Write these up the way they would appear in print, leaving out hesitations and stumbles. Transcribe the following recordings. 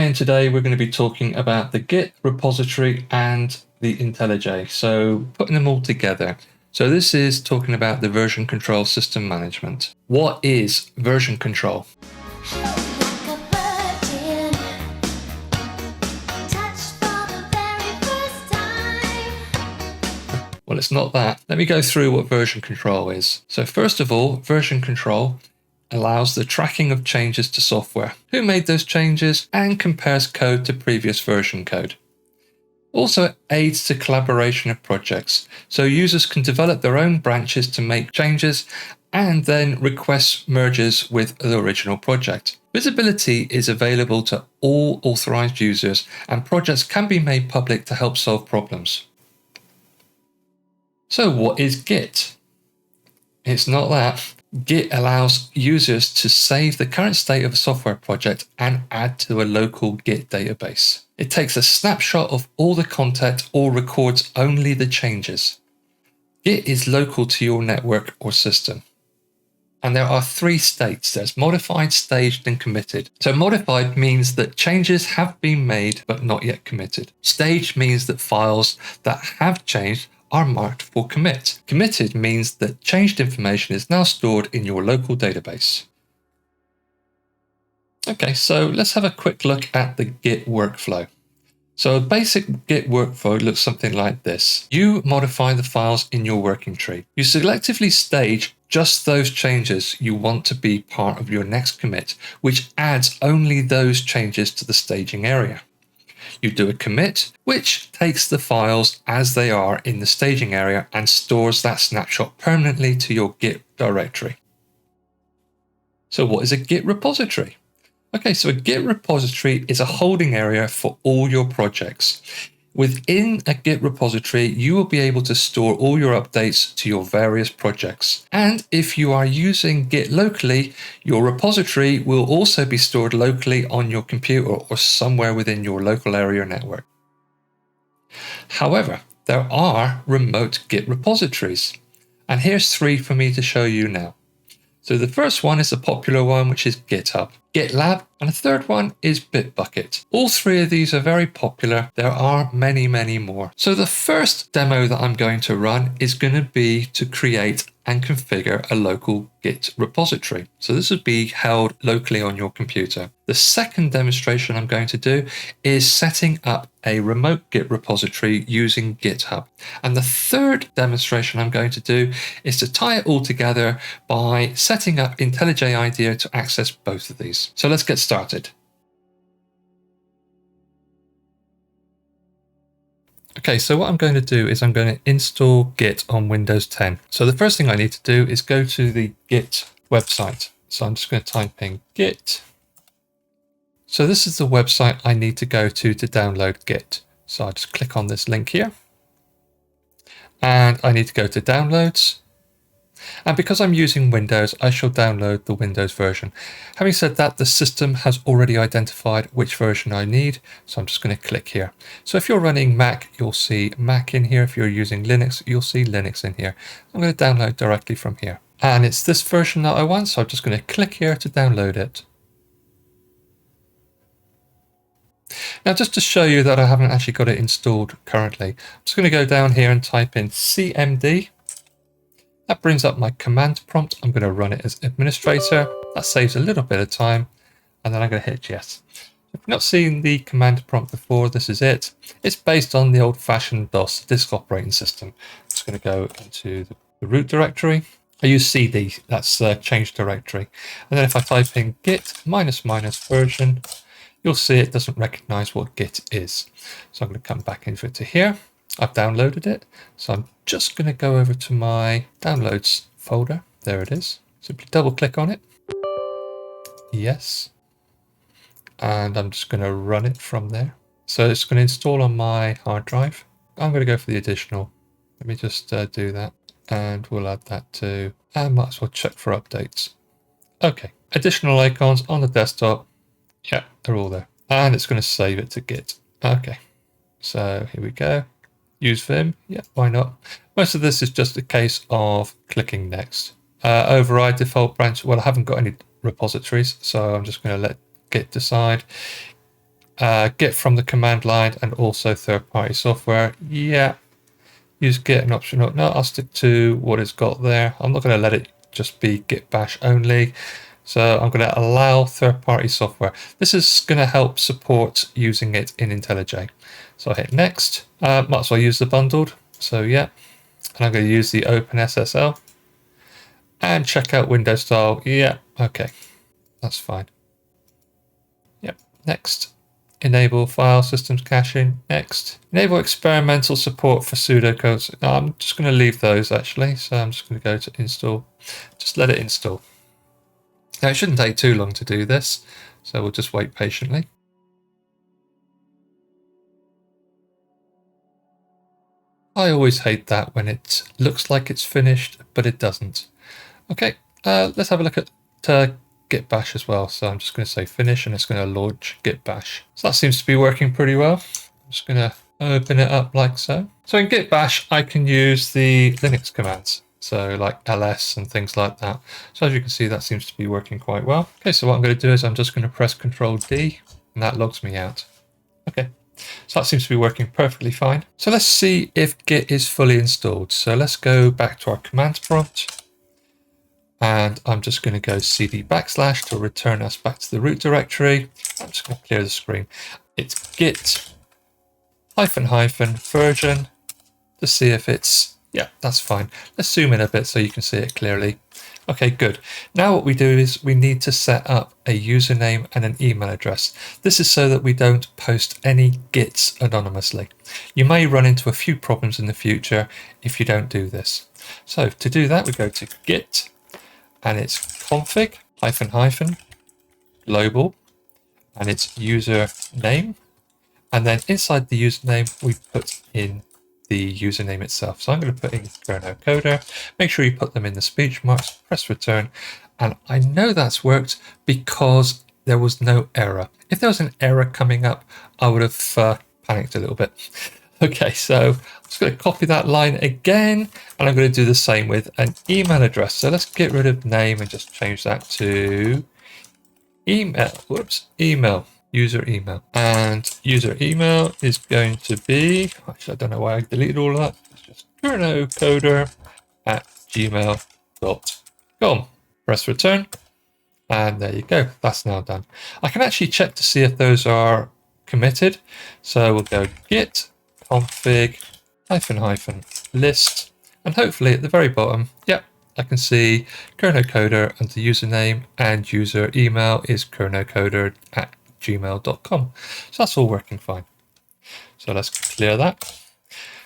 and today we're going to be talking about the Git repository and the IntelliJ. So putting them all together. So this is talking about the version control system management. What is version control? Well, it's not that. Let me go through what version control is. So first of all, version control allows the tracking of changes to software, who made those changes, and compares code to previous version code. Also aids to collaboration of projects, so users can develop their own branches to make changes and then request merges with the original project. Visibility is available to all authorized users, and projects can be made public to help solve problems. So what is Git? It's not that. Git allows users to save the current state of a software project and add to a local Git database. It takes a snapshot of all the content or records only the changes. Git is local to your network or system. And there are three states. There's modified, staged, and committed. So modified means that changes have been made but not yet committed. Staged means that files that have changed are marked for commit. Committed means that changed information is now stored in your local database. Okay, so let's have a quick look at the Git workflow. So a basic Git workflow looks something like this. You modify the files in your working tree. You selectively stage just those changes you want to be part of your next commit, which adds only those changes to the staging area. You do a commit, which takes the files as they are in the staging area and stores that snapshot permanently to your Git directory. So what is a Git repository? Okay, so a Git repository is a holding area for all your projects. Within a Git repository, you will be able to store all your updates to your various projects. And if you are using Git locally, your repository will also be stored locally on your computer or somewhere within your local area network. However, there are remote Git repositories. And here's three for me to show you now. So the first one is the popular one, which is GitHub, GitLab, and the third one is Bitbucket. All three of these are very popular. There are many, many more. So the first demo that I'm going to run is going to be to create and configure a local Git repository. So this would be held locally on your computer. The second demonstration I'm going to do is setting up a remote Git repository using GitHub. And the third demonstration I'm going to do is to tie it all together by setting up IntelliJ Idea to access both of these. So let's get started. Okay, so what I'm going to do is I'm going to install Git on Windows 10. So the first thing I need to do is go to the Git website. So I'm just going to type in Git. So this is the website I need to go to download Git. So I'll just click on this link here. And I need to go to downloads. And because I'm using Windows, I shall download the Windows version. Having said that, the system has already identified which version I need, so I'm just going to click here. So if you're running Mac, you'll see Mac in here. If you're using Linux, you'll see Linux in here. I'm going to download directly from here. And it's this version that I want, so I'm just going to click here to download it. Now, just to show you that I haven't actually got it installed currently, I'm just going to go down here and type in cmd. That brings up my command prompt. I'm going to run it as administrator. That saves a little bit of time. And then I'm going to hit yes. If you've not seen the command prompt before, this is it. It's based on the old-fashioned DOS disk operating system. I'm just going to go into the root directory. I use cd, that's change directory. And then if I type in git ---- version, you'll see it doesn't recognize what Git is. So I'm going to come back into here. I've downloaded it, so I'm just going to go over to my downloads folder. There it is. Simply double click on it. Yes. And I'm just going to run it from there. So it's going to install on my hard drive. I'm going to go for the additional. Let me just do that. And we'll add that to, and might as well check for updates. Okay. Additional icons on the desktop. Yeah, they're all there. And it's going to save it to Git. Okay. So here we go. Use Vim, yeah, why not? Most of this is just a case of clicking next. Override default branch. Well, I haven't got any repositories, so I'm just going to let Git decide. Git from the command line and also third-party software. Yeah, use Git and optional. No, I'll stick to what it's got there. I'm not going to let it just be Git bash only. So I'm going to allow third-party software. This is going to help support using it in IntelliJ. So I hit next. Might as well use the bundled. So yeah, and I'm going to use the OpenSSL and check out Windows style. Yeah, okay, that's fine. Yep, next. Enable file systems caching. Next. Enable experimental support for pseudocodes. I'm just going to leave those actually. So I'm just going to go to install. Just let it install. Now it shouldn't take too long to do this. So we'll just wait patiently. I always hate that when it looks like it's finished, but it doesn't. Okay, let's have a look at Git bash as well. So I'm just going to say finish and it's going to launch Git bash. So that seems to be working pretty well. I'm just going to open it up like so. So in Git bash, I can use the Linux commands. So like ls and things like that. So as you can see, that seems to be working quite well. Okay, so what I'm going to do is I'm just going to press Control D and that logs me out. Okay. So that seems to be working perfectly fine. So let's see if Git is fully installed. So let's go back to our command prompt. And I'm just going to go cd / to return us back to the root directory. I'm just going to clear the screen. It's git -- version to see if it's, yeah, that's fine. Let's zoom in a bit so you can see it clearly. Okay, good. Now what we do is we need to set up a username and an email address. This is so that we don't post any Gits anonymously. You may run into a few problems in the future if you don't do this. So to do that, we go to Git and it's config -- global and it's username. And then inside the username, we put in the username itself. So I'm going to put in Coder. Make sure you put them in the speech marks, press return. And I know that's worked because there was no error. If there was an error coming up, I would have panicked a little bit. Okay, so I'm just going to copy that line again, and I'm going to do the same with an email address. So let's get rid of name and just change that to email. Whoops, email. User email. And user email is going to be, actually I don't know why I deleted all of that. It's just coder@gmail.com. Press return. And there you go. That's now done. I can actually check to see if those are committed. So we'll go git config -- list. And hopefully at the very bottom, yep, I can see Coder and the username and user email is coder@gmail.com. So that's all working fine. So let's clear that.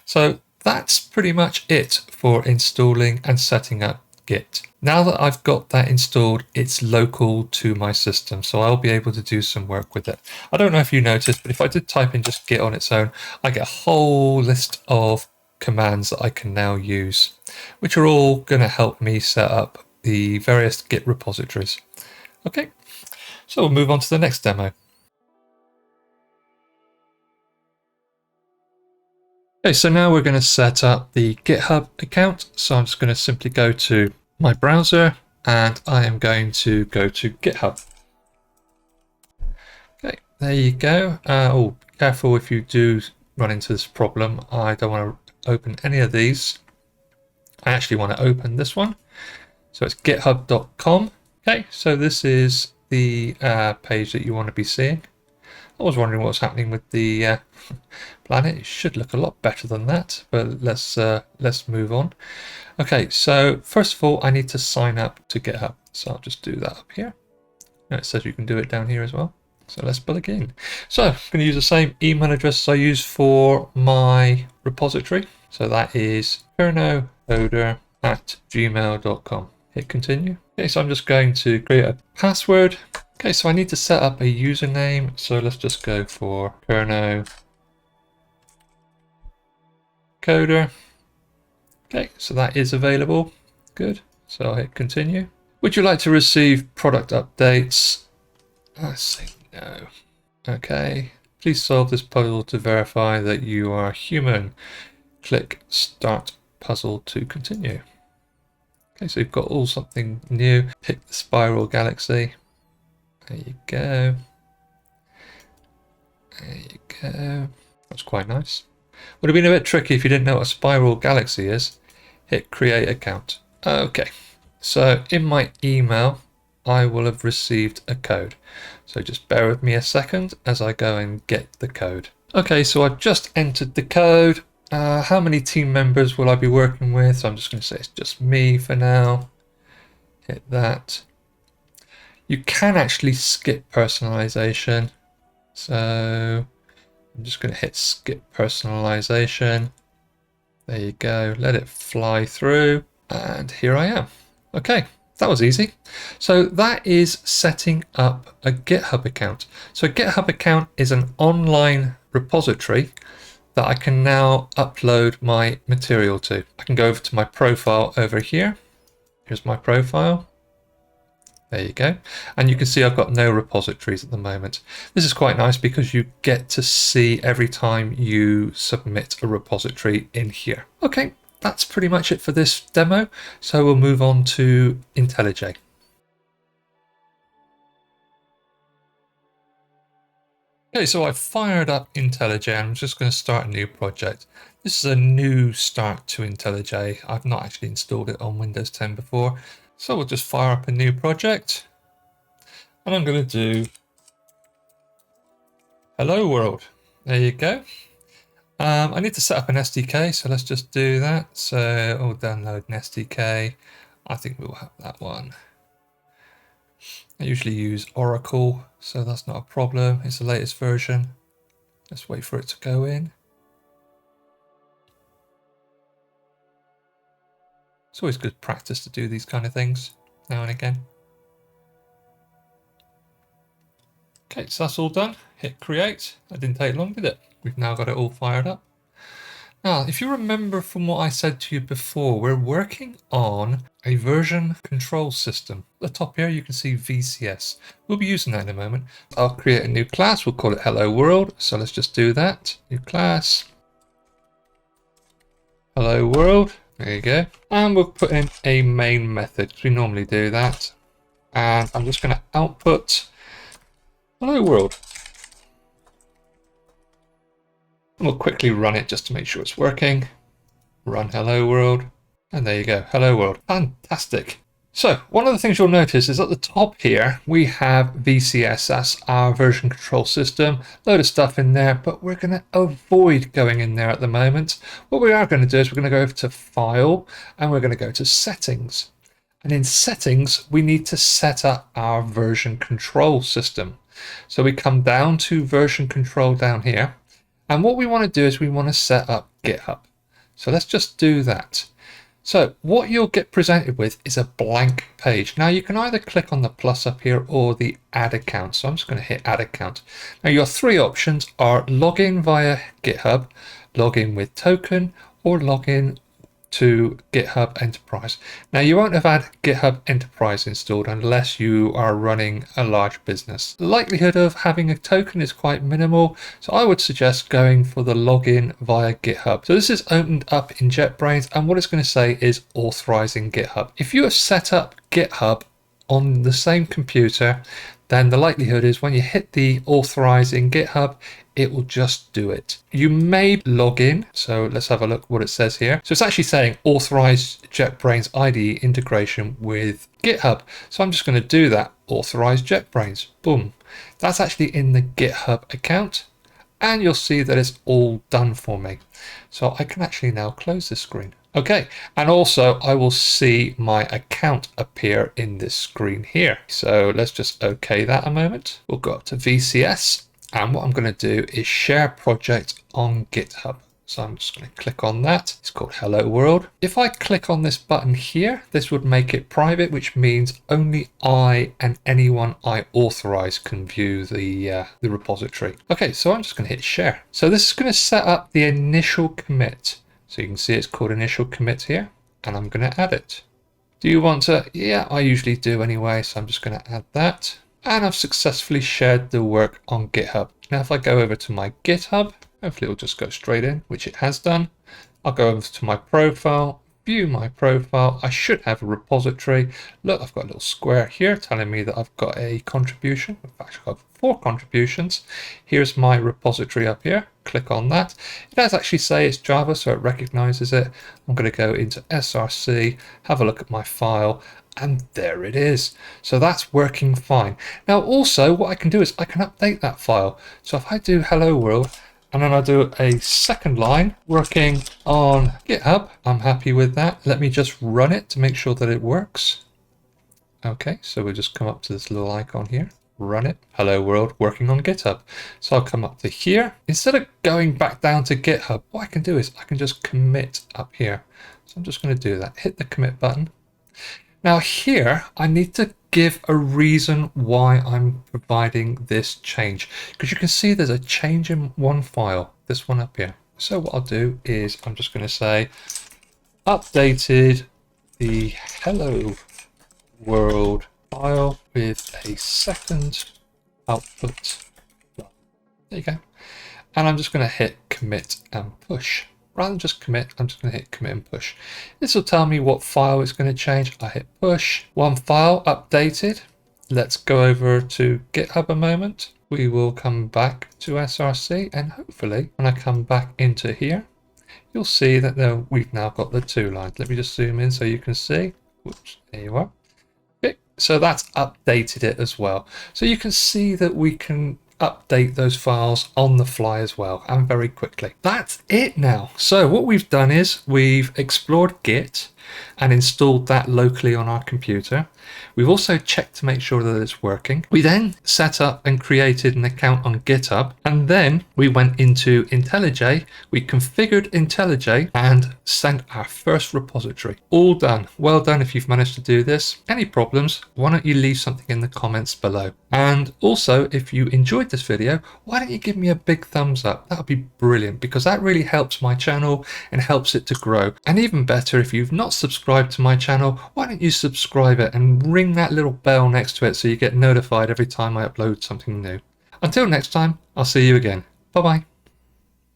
So that's pretty much it for installing and setting up Git. Now that I've got that installed, it's local to my system, so I'll be able to do some work with it. I don't know if you noticed, but if I did type in just Git on its own, I get a whole list of commands that I can now use, which are all going to help me set up the various Git repositories. Okay, so we'll move on to the next demo. Okay, so now we're going to set up the GitHub account. So I'm just going to simply go to my browser and I am going to go to GitHub. Okay, there you go. Oh, be careful if you do run into this problem. I don't want to open any of these. I actually want to open this one. So it's github.com. Okay, so this is the page that you want to be seeing. I was wondering what's happening with the planet. It should look a lot better than that, but let's move on. Okay, so first of all, I need to sign up to GitHub. So I'll just do that up here. No, it says you can do it down here as well. So let's plug in. So I'm going to use the same email address I use for my repository. So that is coder@gmail.com. Hit continue. Okay, so I'm just going to create a password. Okay, so I need to set up a username. So let's just go for coder. Okay, so that is available. Good. So I'll hit continue. Would you like to receive product updates? I say no. Okay. Please solve this puzzle to verify that you are human. Click start puzzle to continue. Okay, so you've got all something new. Pick the spiral galaxy. There you go. There you go. That's quite nice. Would have been a bit tricky if you didn't know what a spiral galaxy is. Hit create account. Okay, so in my email, I will have received a code. So just bear with me a second as I go and get the code. Okay, so I've just entered the code. How many team members will I be working with? So I'm just going to say it's just me for now. Hit that. You can actually skip personalization. So I'm just going to hit skip personalization. There you go. Let it fly through. And here I am. Okay, that was easy. So that is setting up a GitHub account. So a GitHub account is an online repository that I can now upload my material to. I can go over to my profile over here. Here's my profile. There you go. And you can see I've got no repositories at the moment. This is quite nice because you get to see every time you submit a repository in here. Okay, that's pretty much it for this demo. So we'll move on to IntelliJ. Okay, so I've fired up IntelliJ and I'm just going to start a new project. This is a new start to IntelliJ. I've not actually installed it on Windows 10 before. So we'll just fire up a new project. And I'm going to do Hello World. There you go. I need to set up an SDK, so let's just do that. So I'll download an SDK. I think we'll have that one. I usually use Oracle, so that's not a problem. It's the latest version. Let's wait for it to go in. It's always good practice to do these kind of things now and again. Okay, so that's all done. Hit create. That didn't take long, did it? We've now got it all fired up. Now, if you remember from what I said to you before, we're working on a version control system. At the top here, you can see VCS. We'll be using that in a moment. I'll create a new class. We'll call it Hello World. So let's just do that. New class. Hello World. There you go. And we'll put in a main method because we normally do that. And I'm just going to output Hello World. And we'll quickly run it just to make sure it's working. Run Hello World. And there you go. Hello World. Fantastic. So one of the things you'll notice is at the top here, we have VCS. That's our version control system. Load of stuff in there, but we're going to avoid going in there at the moment. What we are going to do is we're going to go over to File and we're going to go to Settings. And in Settings, we need to set up our version control system. So we come down to version control down here. And what we want to do is we want to set up GitHub. So let's just do that. So what you'll get presented with is a blank page. Now you can either click on the plus up here or the add account. So I'm just going to hit add account. Now your three options are login via GitHub, login with token, or login to GitHub Enterprise. Now you won't have had GitHub Enterprise installed unless you are running a large business. The likelihood of having a token is quite minimal, so I would suggest going for the login via GitHub. So this is opened up in JetBrains, and what it's going to say is authorizing GitHub. If you have set up GitHub on the same computer, then the likelihood is when you hit the authorizing GitHub, it will just do it. You may log in. So let's have a look what it says here. So it's actually saying authorize JetBrains IDE integration with GitHub. So I'm just going to do that. Authorize JetBrains. Boom. That's actually in the GitHub account. And you'll see that it's all done for me. So I can actually now close this screen. Okay, and also I will see my account appear in this screen here. So let's just OK that a moment. We'll go up to VCS, and what I'm going to do is share project on GitHub. So I'm just going to click on that. It's called Hello World. If I click on this button here, this would make it private, which means only I and anyone I authorize can view the repository. Okay, so I'm just going to hit share. So this is going to set up the initial commit. So you can see it's called initial commit here, and I'm going to add it. Do you want to? Yeah, I usually do anyway, so I'm just going to add that. And I've successfully shared the work on GitHub. Now, if I go over to my GitHub, hopefully it'll just go straight in, which it has done. I'll go over to my profile, view my profile, I should have a repository. Look, I've got a little square here telling me that I've got a contribution. In fact, I've got 4 contributions. Here's my repository up here. Click on that. It does actually say it's Java, so it recognizes it. I'm going to go into SRC, have a look at my file, and there it is. So that's working fine. Now also what I can do is I can update that file. So if I do hello world, and then I do a second line working on GitHub, I'm happy with that. Let me just run it to make sure that it works. Okay, so we'll just come up to this little icon here, run it. Hello world, working on GitHub. So I'll come up to here. Instead of going back down to GitHub, what I can do is I can just commit up here. So I'm just going to do that. Hit the commit button. Now here, I need to give a reason why I'm providing this change, because you can see there's a change in one file, this one up here. So what I'll do is I'm just going to say updated the hello world file with a second output. There you go. And I'm just going to hit commit and push. Rather than just commit, I'm just going to hit commit and push. This will tell me what file it's going to change. I hit push. One file updated. Let's go over to GitHub a moment. We will come back to SRC, and hopefully when I come back into here, you'll see that we've now got the 2 lines. Let me just zoom in so you can see. Whoops, there you are. Okay, so that's updated it as well. So you can see that we can update those files on the fly as well, and very quickly. That's it now. So what we've done is we've explored Git and installed that locally on our computer. We've also checked to make sure that it's working. We then set up and created an account on GitHub, and then we went into IntelliJ. We configured IntelliJ and sent our first repository. All done. Well done if you've managed to do this. Any problems, why don't you leave something in the comments below? And also, if you enjoyed this video, why don't you give me a big thumbs up? That would be brilliant, because that really helps my channel and helps it to grow. And even better, if you've not subscribed to my channel, why don't you subscribe it and ring that little bell next to it so you get notified every time I upload something new. Until next time, I'll see you again. Bye bye.